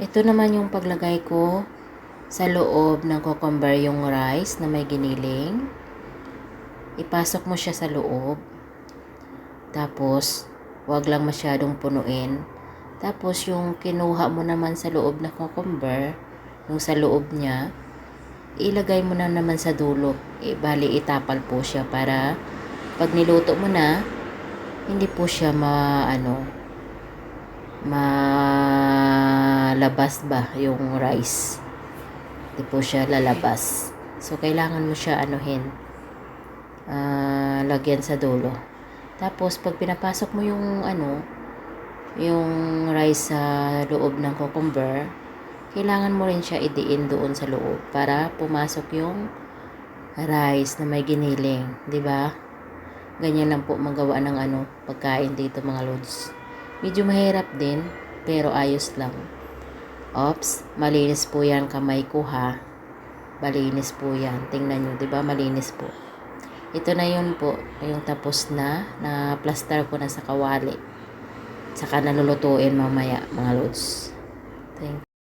Ito naman yung paglagay ko sa loob ng cucumber yung rice na may giniling. Ipasok mo siya sa loob. Tapos, wag lang masyadong punuin. Tapos, yung kinuha mo naman sa loob na cucumber, yung sa loob niya, ilagay mo na naman sa dulo. Bali, itapal po siya para pag niluto mo na, hindi po siya malabas ba yung rice. Hindi po siya lalabas. So, kailangan mo siya lagyan sa dulo. Tapos, pag pinapasok mo yung rice sa loob ng cucumber, kailangan mo rin siya idiin doon sa loob para pumasok yung rice na may giniling, 'di ba? Ganyan lang po magawa ng pagkain dito mga lods. Medyo mahirap din, pero ayos lang. Ops, malinis po 'yan kamay ko ha. Malinis po 'yan. Tingnan niyo, 'di ba? Malinis po. Ito na yun po, yung tapos na plaster ko na sa kawali. Saka nalulutuin mamaya mga lods. Thank you.